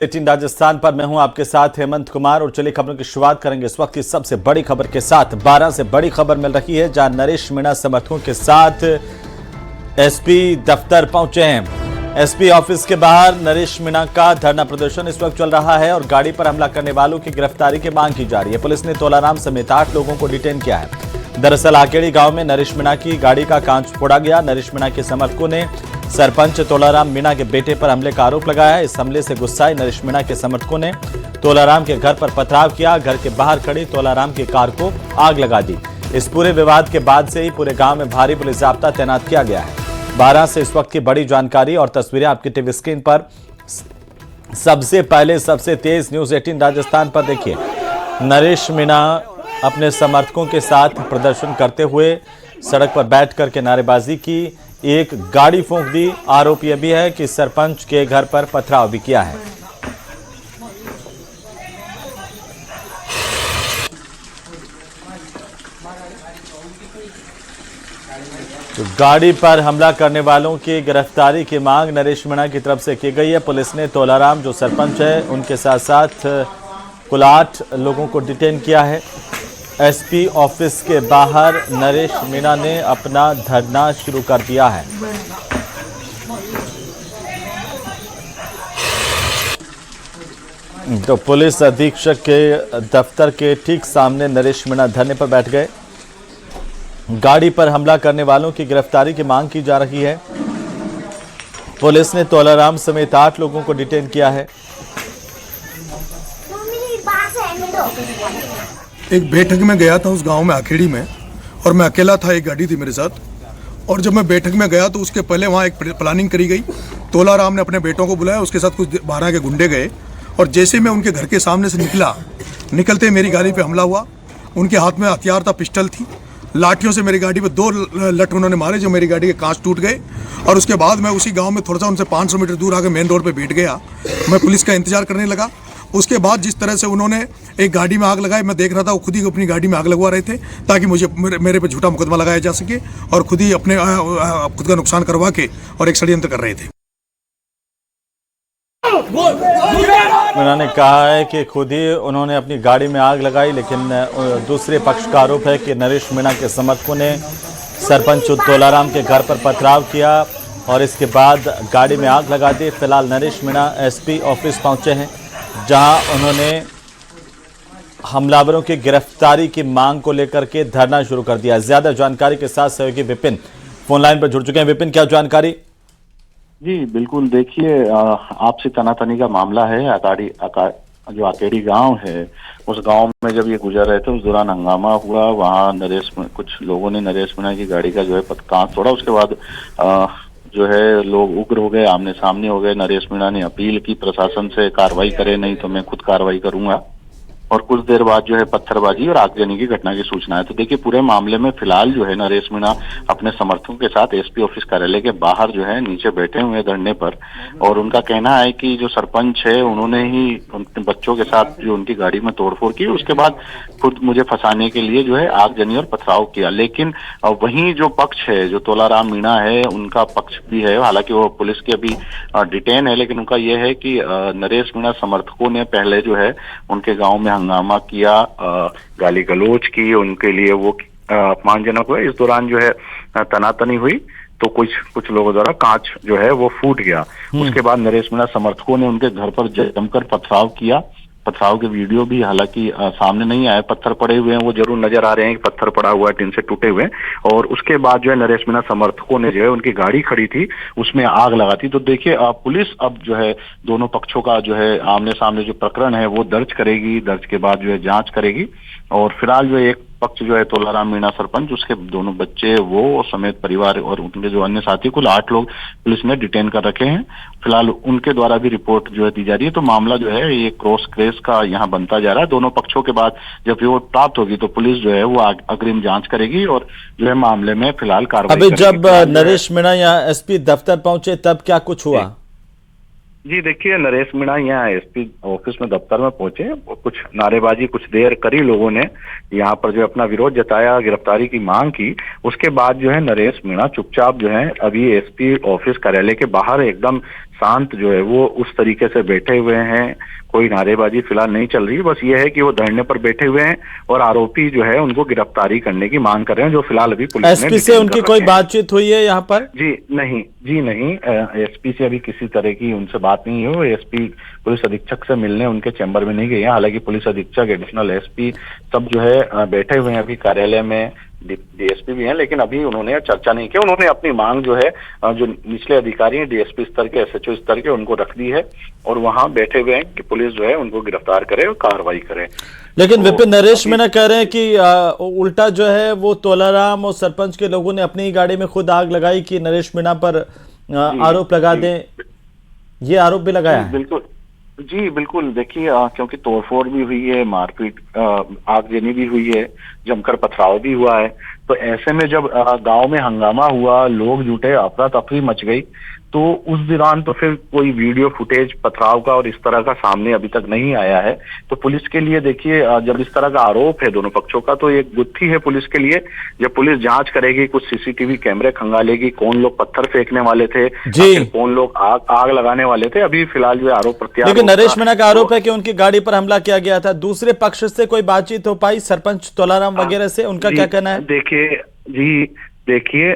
18 राजस्थान पर मैं हूं आपके साथ हेमंत कुमार और चलिए खबरों की शुरुआत करेंगे इस वक्त की सबसे बड़ी खबर के साथ। 12 से बड़ी खबर मिल रही है जहां नरेश मीणा समर्थकों के साथ एसपी दफ्तर पहुंचे हैं। एसपी ऑफिस के बाहर नरेश मीणा का धरना प्रदर्शन इस वक्त चल रहा है और गाड़ी पर हमला करने वालों की गिरफ्तारी की मांग की जा रही है। पुलिस ने तोलाराम समेत 8 लोगों को डिटेन किया है। दरअसल आकेड़ी गांव में नरेश मीणा की गाड़ी का कांच फोड़ा गया। नरेश मीणा के समर्थकों ने सरपंच तोलाराम मीणा के बेटे पर हमले का आरोप लगाया है। इस हमले से गुस्साए नरेश मीणा के समर्थकों ने तोलाराम के घर पर पथराव किया। घर के बाहर खड़ी तोलाराम की कार को आग लगा दी। इस पूरे विवाद के बाद से ही पूरे गांव में भारी पुलिस जाब्ता तैनात किया गया है। 12 से इस वक्त की बड़ी जानकारी और तस्वीरें आपकी टीवी स्क्रीन पर। सबसे पहले सबसे तेज न्यूज 18 राजस्थान पर देखिए। नरेश मीणा अपने समर्थकों के साथ प्रदर्शन करते हुए सड़क पर बैठ करके नारेबाजी की, एक गाड़ी फूंक दी। आरोप यह भी है कि सरपंच के घर पर पथराव भी किया है। तो गाड़ी पर हमला करने वालों की गिरफ्तारी की मांग नरेश मीणा की तरफ से की गई है। पुलिस ने तोलाराम जो सरपंच है उनके साथ साथ कुल 8 लोगों को डिटेन किया है। एसपी ऑफिस के बाहर नरेश मीणा ने अपना धरना शुरू कर दिया है। तो पुलिस अधीक्षक के दफ्तर के ठीक सामने नरेश मीणा धरने पर बैठ गए। गाड़ी पर हमला करने वालों की गिरफ्तारी की मांग की जा रही है। पुलिस ने तोलाराम समेत 8 लोगों को डिटेन किया है। एक बैठक में गया था उस गांव में आखेड़ी में, और मैं अकेला था, एक गाड़ी थी मेरे साथ। और जब मैं बैठक में गया तो उसके पहले वहाँ एक प्लानिंग करी गई। तोलाराम ने अपने बेटों को बुलाया, उसके साथ कुछ 12 के गुंडे गए और जैसे मैं उनके घर के सामने से निकलते मेरी गाड़ी पे हमला हुआ। उनके हाथ में हथियार था, पिस्टल थी। लाठियों से मेरी गाड़ी पे 2 लठ उन्होंने मारे जो मेरी गाड़ी के कांच टूट गए। और उसके बाद मैं उसी गाँव में थोड़ा सा उनसे 500 मीटर दूर आके मेन रोड पर बैठ गया। मैं पुलिस का इंतजार करने लगा। उसके बाद जिस तरह से उन्होंने एक गाड़ी में आग लगाई, मैं देख रहा था वो खुद ही अपनी गाड़ी में आग लगवा रहे थे ताकि मुझे मेरे पे झूठा मुकदमा लगाया जा सके, और खुद ही अपने खुद का नुकसान करवा के और एक षड्यंत्र कर रहे थे। उन्होंने कहा है कि खुद ही उन्होंने अपनी गाड़ी में आग लगाई, लेकिन दूसरे पक्ष का आरोप है कि नरेश मीणा के समर्थकों ने सरपंच तोलाराम के घर पर पथराव किया और इसके बाद गाड़ी में आग लगा दी। फिलहाल नरेश मीणा एसपी ऑफिस पहुंचे हैं जहां उन्होंने हमलावरों की गिरफ्तारी की मांग को लेकर के धरना शुरू कर दिया। ज्यादा जानकारी के साथ सहयोगी विपिन फोन लाइन पर जुड़ चुके हैं। विपिन, क्या जानकारी? जी बिल्कुल, देखिए आपसी तनातनी का मामला है। जो आकेड़ी गांव है, उस गांव में जब ये गुजर रहे थे उस दौरान हंगामा हुआ। वहां कुछ लोगों ने नरेश मीणा की गाड़ी का जो है कांच तोड़ा। उसके बाद जो है लोग उग्र हो गए, आमने सामने हो गए। नरेश मीणा ने अपील की प्रशासन से कार्रवाई करे, नहीं तो मैं खुद कार्रवाई करूंगा। और कुछ देर बाद जो है पत्थरबाजी और आगजनी की घटना की सूचना है। तो देखिए पूरे मामले में फिलहाल जो है नरेश मीणा अपने समर्थकों के साथ एसपी ऑफिस कार्यालय के बाहर जो है नीचे बैठे हुए धरने पर। और उनका कहना है कि जो सरपंच है उन्होंने ही उनके बच्चों के साथ जो उनकी गाड़ी में तोड़फोड़ की, उसके बाद खुद मुझे फंसाने के लिए जो है आगजनी और पथराव किया। लेकिन वहीं जो पक्ष है, जो तोलाराम मीणा है, उनका पक्ष भी है। हालांकि वो पुलिस के अभी डिटेन है, लेकिन उनका यह है कि नरेश मीणा समर्थकों ने पहले जो है उनके गाँव में हंगामा किया, गाली गलौज की, उनके लिए वो अपमानजनक हुआ। इस दौरान जो है तनातनी हुई तो कुछ लोगों द्वारा कांच जो है वो फूट गया। उसके बाद नरेश मीणा समर्थकों ने उनके घर पर जमकर पथराव किया। पथराव के वीडियो भी हालांकि सामने नहीं आए। पत्थर पड़े हुए हैं, वो जरूर नजर आ रहे हैं कि पत्थर पड़ा हुआ है, टिन से टूटे हुए। और उसके बाद जो है नरेश मीणा समर्थकों ने जो है उनकी गाड़ी खड़ी थी उसमें आग लगाती। तो देखिए पुलिस अब जो है दोनों पक्षों का जो है आमने सामने जो प्रकरण है वो दर्ज करेगी। दर्ज के बाद जो है जांच करेगी। और फिलहाल जो एक पक्ष जो है तोलाराम मीणा सरपंच, उसके दोनों बच्चे, वो समेत परिवार और उनके जो अन्य साथी, कुल 8 लोग पुलिस ने डिटेन कर रखे हैं। फिलहाल उनके द्वारा भी रिपोर्ट जो है दी जा रही है। तो मामला जो है ये क्रॉस केस का यहाँ बनता जा रहा है। दोनों पक्षों के बाद जब रिपोर्ट प्राप्त होगी तो पुलिस जो है वो अग्रिम जांच करेगी और जो है मामले में फिलहाल कार्रवाई अभी जब नरेश मीणा यहाँ एसपी दफ्तर पहुंचे तब क्या कुछ हुआ? जी देखिए, नरेश मीणा यहाँ एसपी ऑफिस में दफ्तर में पहुंचे, कुछ नारेबाजी कुछ देर करी लोगों ने, यहाँ पर जो अपना विरोध जताया, गिरफ्तारी की मांग की। उसके बाद जो है नरेश मीणा चुपचाप जो है अभी एसपी ऑफिस कार्यालय के बाहर एकदम शांत जो है वो उस तरीके से बैठे हुए हैं। कोई नारेबाजी फिलहाल नहीं चल रही, बस ये है कि वो धरने पर बैठे हुए हैं और आरोपी जो है उनको गिरफ्तारी करने की मांग कर रहे हैं, जो फिलहाल अभी पुलिस ने एसपी से डिटेन उनकी कर कोई रखे हैं। बातचीत हुई है यहाँ पर? जी नहीं, एसपी से अभी किसी तरह की उनसे बात नहीं हुई। एसपी पुलिस अधीक्षक से मिलने उनके चैम्बर में नहीं गए हैं। हालांकि पुलिस अधीक्षक, एडिशनल एसपी सब जो है बैठे हुए हैं अभी कार्यालय में, डीएसपी भी हैं, लेकिन अभी उन्होंने चर्चा नहीं की। उन्होंने अपनी मांग जो है जो निचले अधिकारी हैं, डीएसपी स्तर के, एसएचओ स्तर के, उनको रख दी है और वहां बैठे हुए हैं कि पुलिस जो है उनको गिरफ्तार करे और कार्रवाई करे। लेकिन विपिन, नरेश मीणा कह रहे हैं कि उल्टा जो है वो तोलाराम और सरपंच के लोगों ने अपनी ही गाड़ी में खुद आग लगाई कि नरेश मीणा पर आरोप लगा दें, ये आरोप भी लगाया है। बिल्कुल देखिए, क्योंकि तोड़फोड़ भी हुई है, मारपीट, आगजनी भी हुई है, जमकर पथराव भी हुआ है। तो ऐसे में जब गांव में हंगामा हुआ, लोग जुटे, अफरा तफरी मच गई, तो उस दौरान तो फिर कोई वीडियो फुटेज पथराव का और इस तरह का सामने अभी तक नहीं आया है। तो पुलिस के लिए देखिए, जब इस तरह का आरोप है दोनों पक्षों का, तो एक गुत्थी है पुलिस के लिए। जब पुलिस जांच करेगी, कुछ सीसीटीवी कैमरे खंगालेगी, कौन लोग पत्थर फेंकने वाले थे, कौन लोग आग लगाने वाले थे। अभी फिलहाल जो आरोप प्रत्यारोप, लेकिन नरेश मीणा का आरोप है कि उनकी गाड़ी पर हमला किया गया था। दूसरे पक्ष से कोई बातचीत हो पाई, सरपंच तोलाराम वगैरह से, उनका क्या कहना है? देखिए,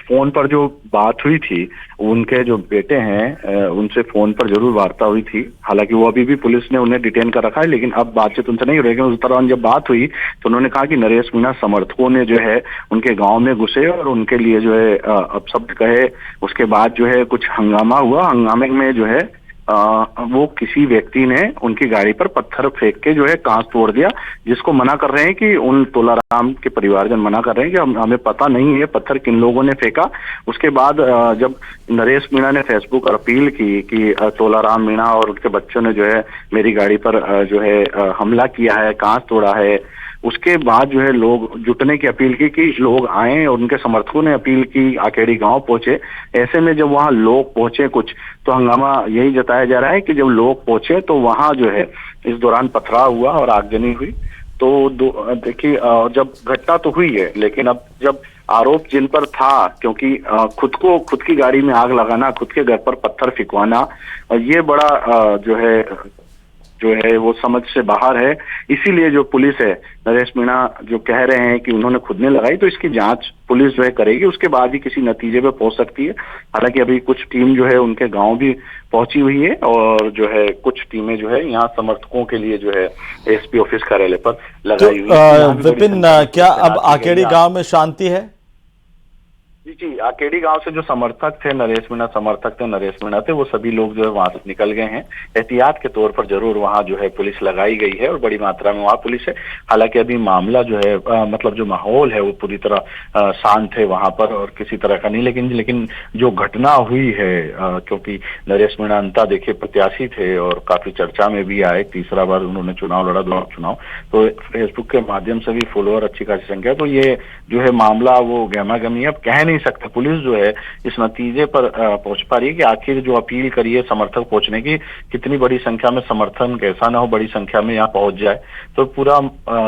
फोन पर जो बात हुई थी, उनके जो बेटे हैं उनसे फोन पर जरूर वार्ता हुई थी। हालांकि वो अभी भी पुलिस ने उन्हें डिटेन कर रखा है, लेकिन अब बातचीत उनसे नहीं हो रही। उस दौरान जब बात हुई तो उन्होंने कहा कि नरेश मीणा समर्थकों ने जो है उनके गांव में घुसे और उनके लिए जो है अपशब्द कहे। उसके बाद जो है कुछ हंगामा हुआ। हंगामे में जो है वो किसी व्यक्ति ने उनकी गाड़ी पर पत्थर फेंक के जो है कांच तोड़ दिया, जिसको मना कर रहे हैं कि उन तोलाराम के परिवारजन मना कर रहे हैं कि हमें पता नहीं है पत्थर किन लोगों ने फेंका। उसके बाद जब नरेश मीणा ने फेसबुक पर अपील की कि तोलाराम मीणा और उनके बच्चों ने जो है मेरी गाड़ी पर जो है हमला किया है, कांच तोड़ा है, उसके बाद जो है लोग जुटने की अपील की कि लोग आए, और उनके समर्थकों ने अपील की, आकेड़ी गांव पहुंचे। ऐसे में जब वहां लोग पहुंचे कुछ, तो हंगामा यही जताया जा रहा है कि जब लोग पहुंचे तो वहां जो है इस दौरान पथराव हुआ और आगजनी हुई। तो देखिए, जब घटना तो हुई है, लेकिन अब जब आरोप जिन पर था, क्योंकि खुद की गाड़ी में आग लगाना, खुद के घर पर पत्थर फिकवाना, ये बड़ा जो है वो समझ से बाहर है। इसीलिए जो पुलिस है, नरेश मीणा जो कह रहे हैं कि उन्होंने खुद ने लगाई, तो इसकी जांच पुलिस जो है करेगी, उसके बाद ही किसी नतीजे पे पहुंच सकती है। हालांकि अभी कुछ टीम जो है उनके गांव भी पहुंची हुई है, और जो है कुछ टीमें जो है यहाँ समर्थकों के लिए जो है एसपी ऑफिस कार्यालय पर लगाई हुई है। विपिन, क्या अब आकेड़ी गांव में शांति है? जी, आकेड़ी गांव से जो समर्थक थे, नरेश मीणा समर्थक थे, नरेश मीणा थे, वो सभी लोग जो है वहां से निकल गए हैं। एहतियात के तौर पर जरूर वहां जो है पुलिस लगाई गई है और बड़ी मात्रा में वहां पुलिस है। हालांकि अभी मामला जो है मतलब जो माहौल है वो पूरी तरह शांत है वहां पर, और किसी तरह का नहीं। लेकिन जो घटना हुई है, क्योंकि नरेश मीणा अंता देखिए प्रत्याशी थे और काफी चर्चा में भी आए, तीसरा बार उन्होंने चुनाव लड़ा, दो चुनाव, तो फेसबुक के माध्यम से भी फॉलोअर अच्छी खासी संख्या। तो ये जो है मामला वो गहमा गहमी, अब कह नहीं सकते। पुलिस जो है इस नतीजे पर पहुंच पा रही है कि आखिर जो अपील करी है समर्थक पहुंचने की, कितनी बड़ी संख्या में समर्थन, कैसा ना हो बड़ी संख्या में यहाँ पहुंच जाए। तो पूरा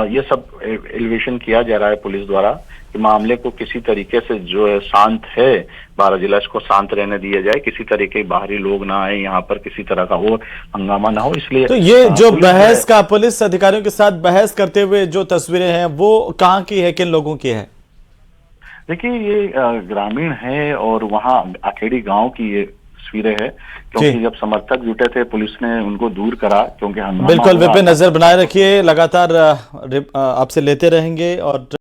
ये सब एलिवेशन किया जा रहा है पुलिस द्वारा कि मामले को किसी तरीके से जो है शांत है, 12 जिला को शांत रहने दिया जाए, किसी तरीके के बाहरी लोग ना आए यहाँ पर, किसी तरह का और हंगामा ना हो। इसलिए तो ये जो बहस का पुलिस अधिकारियों के साथ बहस करते हुए जो तस्वीरें हैं, वो कहाँ की है, किन लोगों की है? देखिए, ये ग्रामीण है और वहाँ आखेड़ी गांव की ये तस्वीरें है, क्योंकि जब समर्थक जुटे थे पुलिस ने उनको दूर करा, क्योंकि बिल्कुल विपिन, नजर बनाए रखिए, लगातार आपसे लेते रहेंगे और